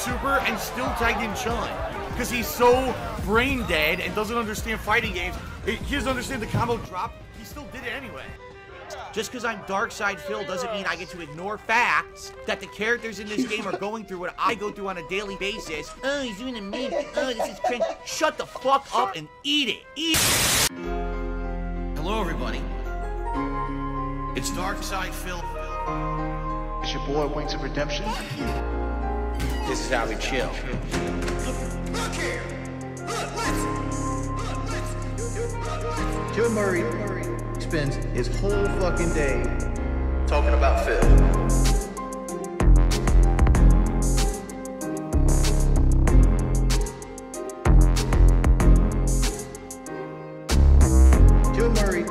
super and still tagged in Chun. Because he's so brain dead and doesn't understand fighting games. He doesn't understand the combo drop. He still did it anyway. Just because I'm Dark Side Phil doesn't mean I get to ignore facts that the characters in this game are going through what I go through on a daily basis. Oh, he's doing a meme. Oh, this is cringe. Shut the fuck up and eat it. Eat it. Hello, everybody. It's Dark Side Phil. It's your boy, Wings of Redemption. This is how we chill. Look here. Joe Murray spends his whole fucking day talking about Phil. Joe Murray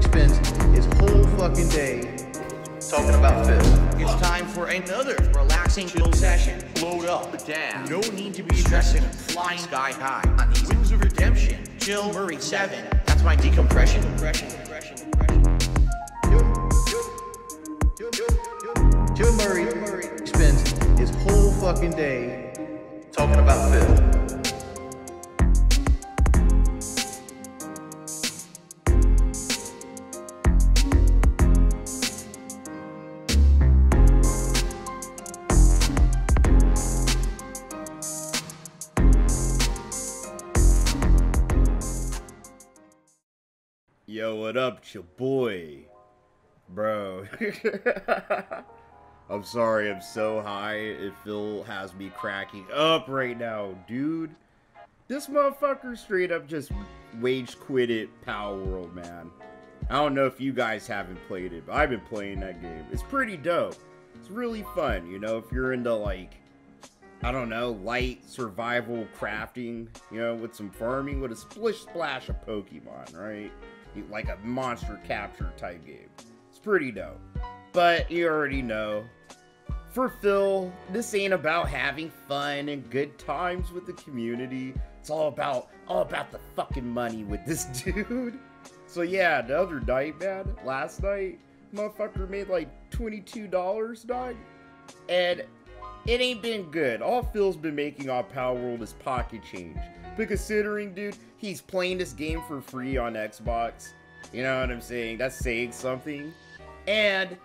spends his whole fucking day talking about Phil. It's time for another relaxing chill session. Load up, down. No need to be stressing and flying sky high on these Wings of Redemption. Chill Murray 7. That's my decompression. Joe Murray spends his whole fucking day talking about Phil. Yo, what up? It's your boy, bro. I'm sorry, I'm so high. It Phil has me cracking up right now, dude. This motherfucker straight up just wage quitted Palworld, man. I don't know if you guys haven't played it, but I've been playing that game. It's pretty dope. It's really fun, you know, if you're into, like, I don't know, light survival crafting, you know, with some farming, with a splish splash of Pokemon, right? Like a monster capture type game. It's pretty dope. But you already know, for Phil, this ain't about having fun and good times with the community. It's all about the fucking money with this dude. So yeah, the other night, man, last night, motherfucker made like $22, dog. And it ain't been good. All Phil's been making on Palworld is pocket change. But considering, dude, he's playing this game for free on Xbox. You know what I'm saying? That's saying something. And,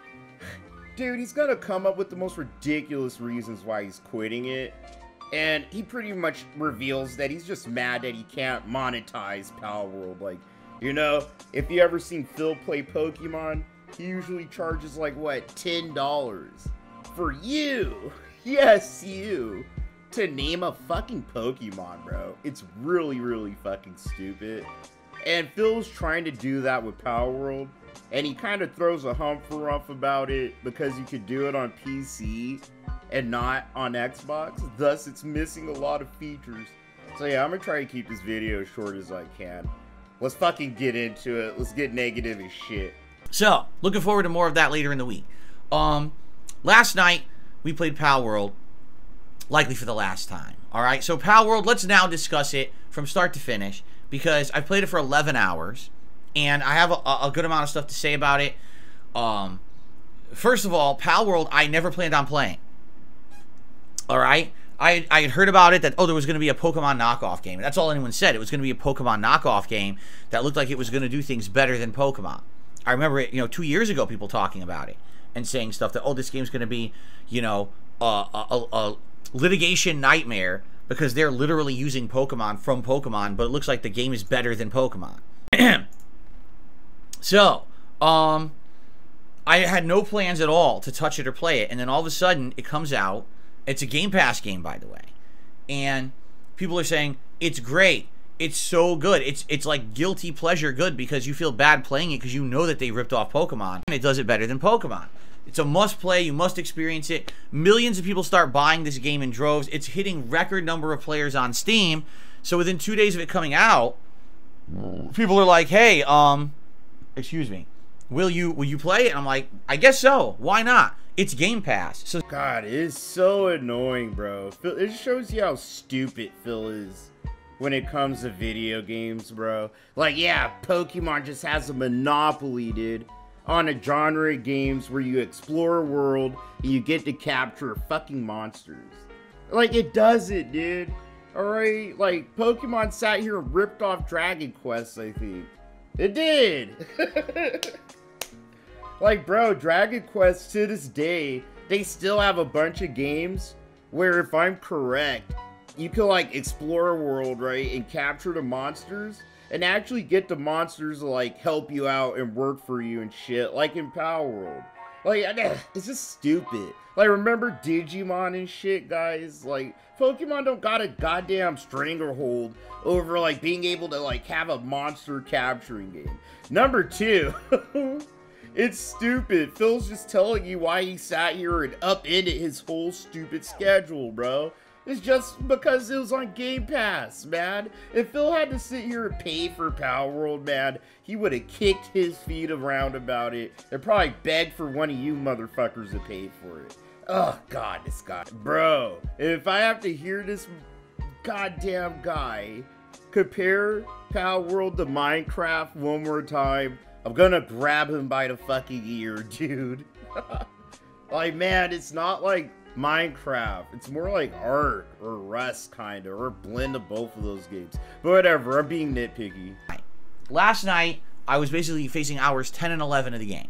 dude, he's gonna come up with the most ridiculous reasons why he's quitting it. And he pretty much reveals that he's just mad that he can't monetize Palworld. Like, you know, if you ever seen Phil play Pokemon, he usually charges like, what, $10 for you. Yes, you. To name a fucking Pokemon, bro. It's really, really fucking stupid. And Phil's trying to do that with Palworld, and he kind of throws a humph about it because you could do it on PC and not on Xbox. Thus, it's missing a lot of features. So yeah, I'm gonna try to keep this video as short as I can. Let's fucking get into it. Let's get negative as shit. So, looking forward to more of that later in the week. Last night, we played Palworld. Likely for the last time. Alright, so Palworld, let's now discuss it from start to finish, because I've played it for 11 hours, and I have a good amount of stuff to say about it. First of all, Palworld, I never planned on playing. Alright? I had heard about it that, oh, there was going to be a Pokemon knockoff game. That's all anyone said. It was going to be a Pokemon knockoff game that looked like it was going to do things better than Pokemon. I remember it, you know, 2 years ago, people talking about it and saying stuff that, oh, this game's going to be, you know, a litigation nightmare because they're literally using Pokemon from Pokemon, but it looks like the game is better than Pokemon. So, I had no plans at all to touch it or play it, and then all of a sudden it comes out. It's a Game Pass game, by the way, and people are saying it's great, it's so good, it's like guilty pleasure good because you feel bad playing it because you know that they ripped off Pokemon, and it does it better than Pokemon. It's a must play. You must experience it. Millions of people start buying this game in droves. It's hitting record number of players on Steam. So within 2 days of it coming out, people are like, "Hey, excuse me, will you play it?" And I'm like, "I guess so. Why not? It's Game Pass." So God, it is so annoying, bro. It shows you how stupid Phil is when it comes to video games, bro. Like, yeah, Pokemon just has a monopoly, dude. on a genre of games where you explore a world and you get to capture fucking monsters. Like, it does it, dude. Alright? Like, Pokemon sat here and ripped off Dragon Quest, I think. It did! Like, bro, Dragon Quest, to this day, they still have a bunch of games where, if I'm correct, you can, like, explore a world, right, and capture the monsters, and actually get the monsters to, like, help you out and work for you and shit, like in Palworld. Like, it's just stupid. Like, remember Digimon and shit, guys? Like, Pokemon don't got a goddamn stranglehold over, like, being able to, like, have a monster capturing game. Number 2, it's stupid. Phil's just telling you why he sat here and upended his whole stupid schedule, bro. It's just because it was on Game Pass, man. If Phil had to sit here and pay for Palworld, man, he would have kicked his feet around about it and probably begged for one of you motherfuckers to pay for it. Oh, God, this guy. Bro, if I have to hear this goddamn guy compare Palworld to Minecraft one more time, I'm gonna grab him by the fucking ear, dude. Like, man, it's not like Minecraft. It's more like Ark or Rust, kind of, or a blend of both of those games. But whatever, I'm being nitpicky. Last night, I was basically facing hours 10 and 11 of the game.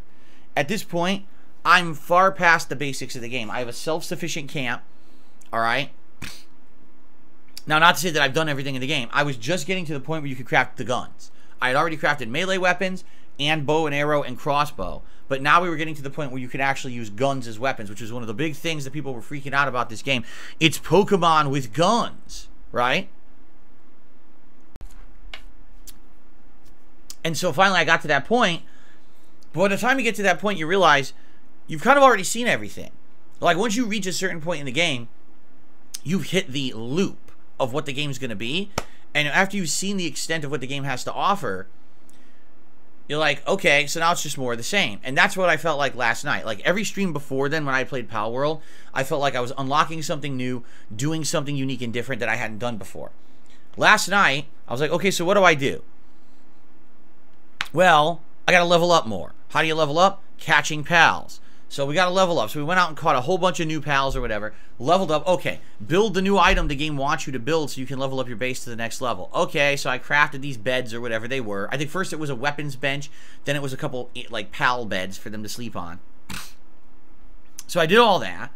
At this point, I'm far past the basics of the game. I have a self-sufficient camp, alright? Now, not to say that I've done everything in the game. I was just getting to the point where you could craft the guns. I had already crafted melee weapons and bow and arrow and crossbow. But now we were getting to the point where you could actually use guns as weapons, which was one of the big things that people were freaking out about this game. It's Pokemon with guns, right? And so finally I got to that point. But by the time you get to that point, you realize you've kind of already seen everything. Like, once you reach a certain point in the game, you've hit the loop of what the game's going to be. And after you've seen the extent of what the game has to offer, you're like, okay, so now it's just more of the same. And that's what I felt like last night. Like, every stream before then, when I played Palworld, I felt like I was unlocking something new, doing something unique and different that I hadn't done before. Last night, I was like, okay, so what do I do? Well, I gotta level up more. How do you level up? Catching pals. So we gotta level up. So we went out and caught a whole bunch of new pals or whatever. Leveled up. Okay, build the new item the game wants you to build so you can level up your base to the next level. Okay, so I crafted these beds or whatever they were. I think first it was a weapons bench. Then it was a couple, like, pal beds for them to sleep on. So I did all that.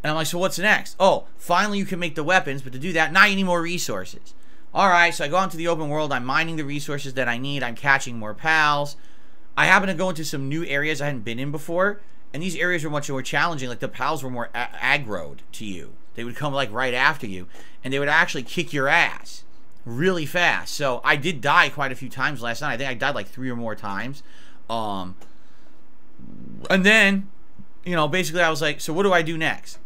And I'm like, so what's next? Oh, finally you can make the weapons. But to do that, now you need more resources. Alright, so I go out into the open world. I'm mining the resources that I need. I'm catching more pals. I happen to go into some new areas I hadn't been in before. And these areas were much more challenging. Like, the pals were more aggroed to you. They would come, like, right after you. And they would actually kick your ass really fast. So I did die quite a few times last night. I think I died like 3 or more times. And then, you know, basically I was like, so what do I do next?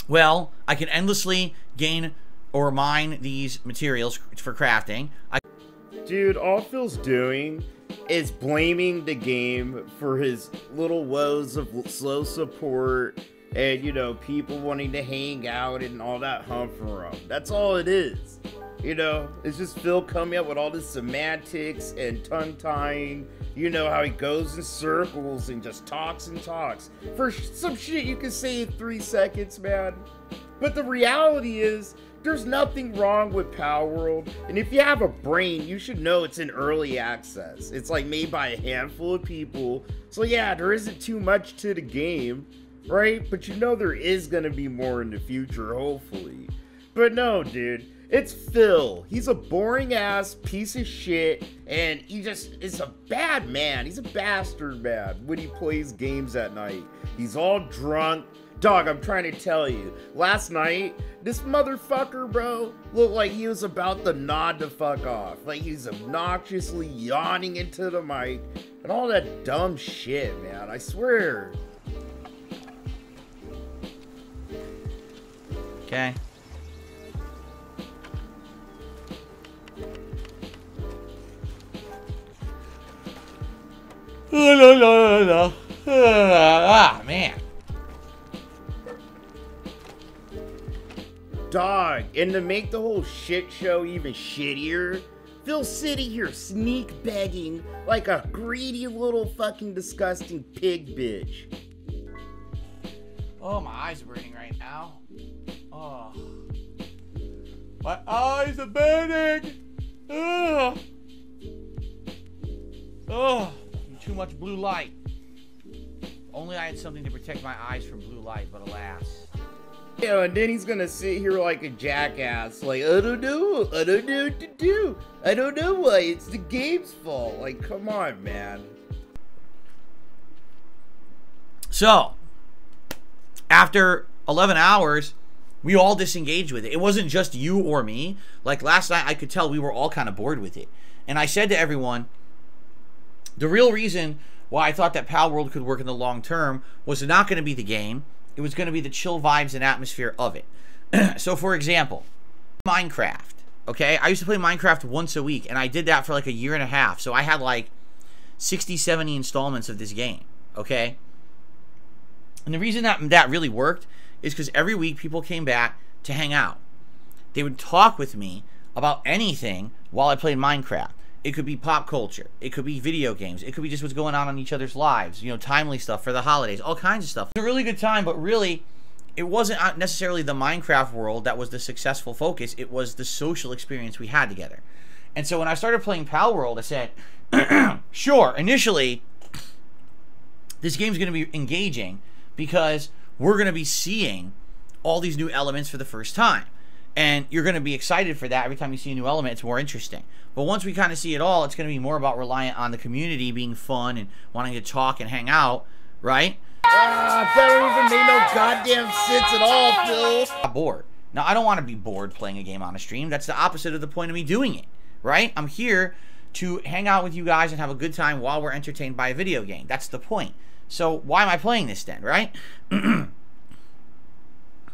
Well, I can endlessly gain or mine these materials for crafting. Dude, all Phil's doing is blaming the game for his little woes of slow support and, you know, people wanting to hang out and all that humfrum. That's all it is. You know, it's just Phil coming up with all this semantics and tongue-tying. You know how he goes in circles and just talks and talks for some shit you can say in 3 seconds, man. But the reality is, there's nothing wrong with Palworld, and if you have a brain, you should know it's in early access. It's like made by a handful of people, so yeah, there isn't too much to the game, right? But you know there is gonna be more in the future, hopefully. But no, dude, it's Phil. He's a boring ass piece of shit, and he just is a bad man. He's a bastard man when he plays games at night. He's all drunk. Dog, I'm trying to tell you, last night, this motherfucker, bro, looked like he was about to nod the fuck off. Like, he's obnoxiously yawning into the mic, and all that dumb shit, man, I swear. Okay. Ah, man. Dog, and to make the whole shit show even shittier, Phil's sitting here sneak begging like a greedy little fucking disgusting pig bitch. Oh, my eyes are burning right now. Oh. My eyes are burning! Ugh. Oh, too much blue light. Only I had something to protect my eyes from blue light, but alas. Yeah, and then he's gonna sit here like a jackass, like, I don't know what to do. I don't know why, it's the game's fault. Like, come on, man. So, after 11 hours, we all disengaged with it. It wasn't just you or me. Like, last night, I could tell we were all kind of bored with it. And I said to everyone, the real reason why I thought that Palworld could work in the long term was not going to be the game. It was going to be the chill vibes and atmosphere of it. So, for example, Minecraft, okay? I used to play Minecraft once a week, and I did that for like a year and a half. So, I had like 60, 70 installments of this game, okay? And the reason that really worked is because every week people came back to hang out. They would talk with me about anything while I played Minecraft. It could be pop culture. It could be video games. It could be just what's going on each other's lives. You know, timely stuff for the holidays. All kinds of stuff. It was a really good time, but really, it wasn't necessarily the Minecraft world that was the successful focus. It was the social experience we had together. And so when I started playing Palworld, I said, sure, initially, this game's going to be engaging because we're going to be seeing all these new elements for the first time. And you're going to be excited for that. Every time you see a new element, it's more interesting. But once we kind of see it all, it's going to be more about reliant on the community being fun and wanting to talk and hang out, right? That don't even make no goddamn sense at all, Phil. I'm bored. Now, I don't want to be bored playing a game on a stream. That's the opposite of the point of me doing it, right? I'm here to hang out with you guys and have a good time while we're entertained by a video game. That's the point. So why am I playing this then, right?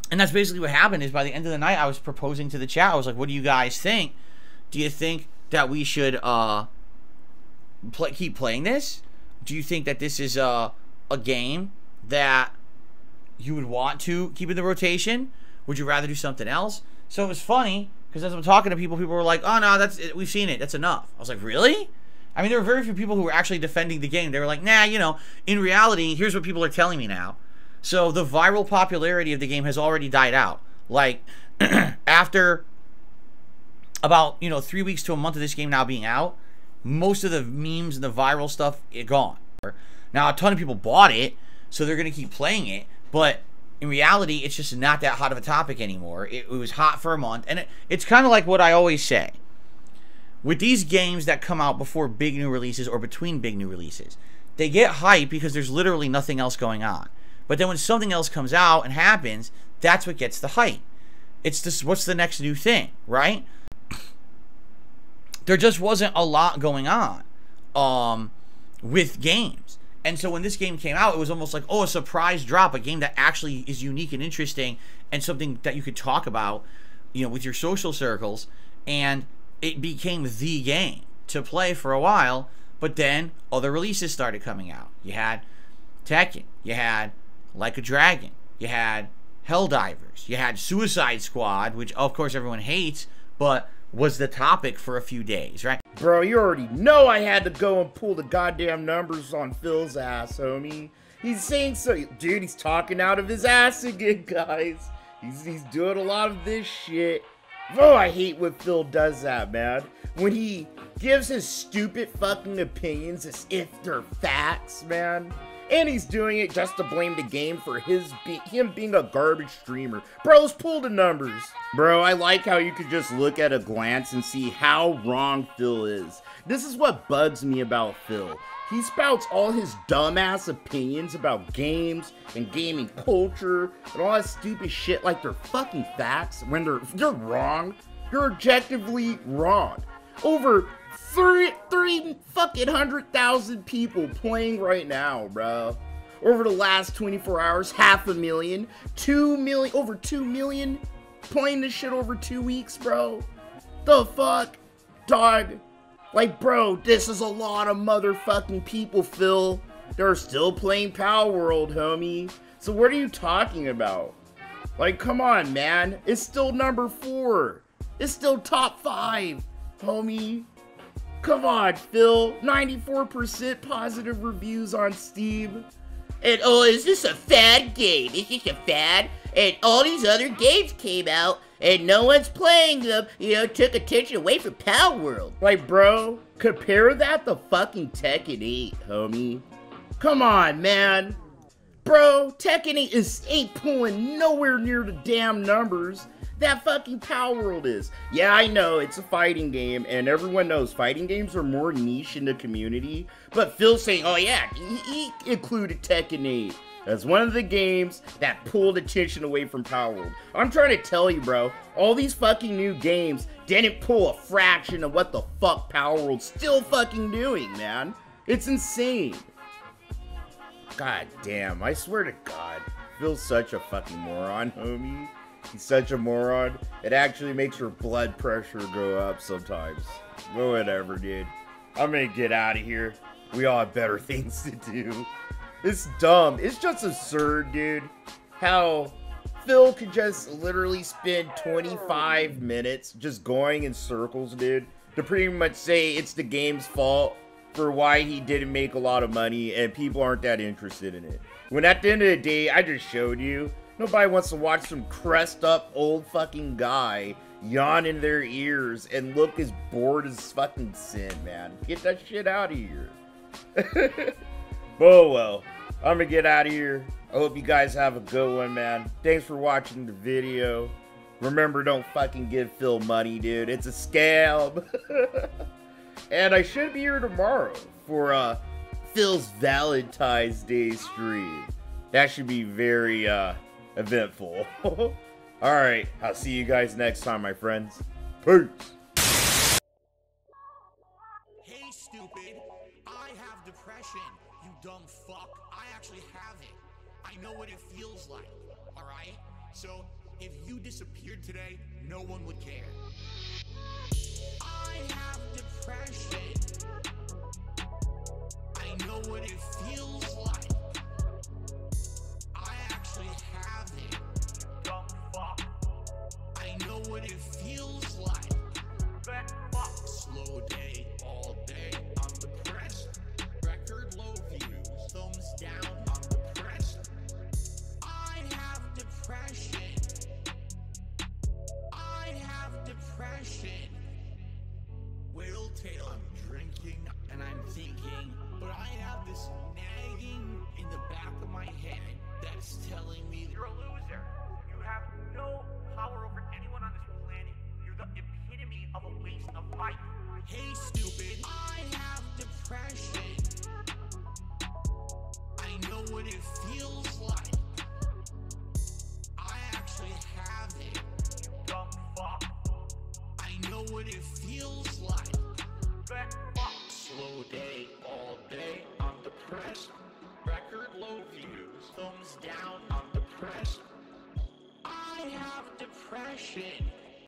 And that's basically what happened. Is by the end of the night, I was proposing to the chat. I was like, what do you guys think? Do you think that we should keep playing this? Do you think that this is a game that you would want to keep in the rotation? Would you rather do something else? So it was funny, because as I'm talking to people, people were like, oh, no, that's it. We've seen it. That's enough. I was like, really? I mean, there were very few people who were actually defending the game. They were like, nah, you know, in reality, here's what people are telling me now. So the viral popularity of the game has already died out. Like, after about, 3 weeks to a month of this game now being out, most of the memes and the viral stuff is gone. Now, a ton of people bought it, so they're going to keep playing it, but in reality, it's just not that hot of a topic anymore. It was hot for a month, and it's kind of like what I always say. With these games that come out before big new releases or between big new releases, they get hype because there's literally nothing else going on. But then when something else comes out and happens, that's what gets the hype. It's this, what's the next new thing, right? There just wasn't a lot going on with games. And so when this game came out, it was almost like, oh, a surprise drop, a game that actually is unique and interesting and something that you could talk about, with your social circles. And it became the game to play for a while, but then other releases started coming out. You had Tekken, you had Like a Dragon, you had Helldivers, you had Suicide Squad, which of course everyone hates, but was the topic for a few days, right? Bro, you already know I had to go and pull the goddamn numbers on Phil's ass, homie. He's saying so. Dude, he's talking out of his ass again, guys. He's doing a lot of this shit. Oh, I hate when Phil does that, man. When he gives his stupid fucking opinions as if they're facts, man. And he's doing it just to blame the game for him being a garbage streamer. Bro's pull the numbers. Bro, I like how you could just look at a glance and see how wrong Phil is. This is what bugs me about Phil. He spouts all his dumbass opinions about games and gaming culture and all that stupid shit like they're fucking facts when you're wrong. You're objectively wrong. Over 300,000 people playing right now, bro. Over the last 24 hours, 500,000, 2 million, over 2 million playing this shit over 2 weeks, bro. The fuck, dog. Like, bro, this is a lot of motherfucking people, Phil. They're still playing Palworld, homie. So what are you talking about? Like, come on, man. It's still number 4. It's still top 5, homie. Come on, Phil. 94% positive reviews on Steam. And oh, is this a fad game? Is this a fad? And all these other games came out, and no one's playing them. You know, took attention away from Palworld. Like, bro, compare that to fucking Tekken 8, homie. Come on, man. Bro, Tekken 8 ain't pulling nowhere near the damn numbers that fucking Palworld is. Yeah, I know, it's a fighting game, and everyone knows fighting games are more niche in the community, but Phil's saying, oh yeah, he included Tekken 8 as one of the games that pulled attention away from Palworld. I'm trying to tell you, bro, all these fucking new games didn't pull a fraction of what the fuck Palworld's still fucking doing, man. It's insane. God damn, I swear to God, Phil's such a fucking moron, homie. He's such a moron. It actually makes your blood pressure go up sometimes. But whatever, dude. I'm gonna get out of here. We all have better things to do. It's dumb. It's just absurd, dude. How Phil could just literally spend 25 minutes just going in circles, dude, to pretty much say it's the game's fault for why he didn't make a lot of money and people aren't that interested in it. When at the end of the day, I just showed you, nobody wants to watch some crest up old fucking guy yawn in their ears and look as bored as fucking sin, man. Get that shit out of here. Oh well, I'm gonna get out of here. I hope you guys have a good one, man. Thanks for watching the video. Remember, don't fucking give Phil money, dude. It's a scam. And I should be here tomorrow for Phil's Valentine's Day stream. That should be very eventful. Alright, I'll see you guys next time, my friends. Peace. Hey, stupid. I have depression, you dumb fuck. I actually have it. I know what it feels like, alright? So, if you disappeared today, no one would care. I have depression. I know what it feels like. I actually have it, you dumb fuck. I know what it feels like. That fuck. Slow day, all day, I'm depressed. Record low views, thumbs down, I'm depressed. I have depression. I have depression. Whale tail, I'm drinking and I'm thinking, but I have this nagging in the back of my head that's telling me you're a loser. You have no power over anyone on this planet. You're the epitome of a waste of life. Hey, stupid. I have depression. I know what it feels like. I actually have it, you dumb fuck. I know what it feels like. That fuck. Slow day, all day, I'm depressed. Record low views, thumbs down, I'm depressed. I have depression.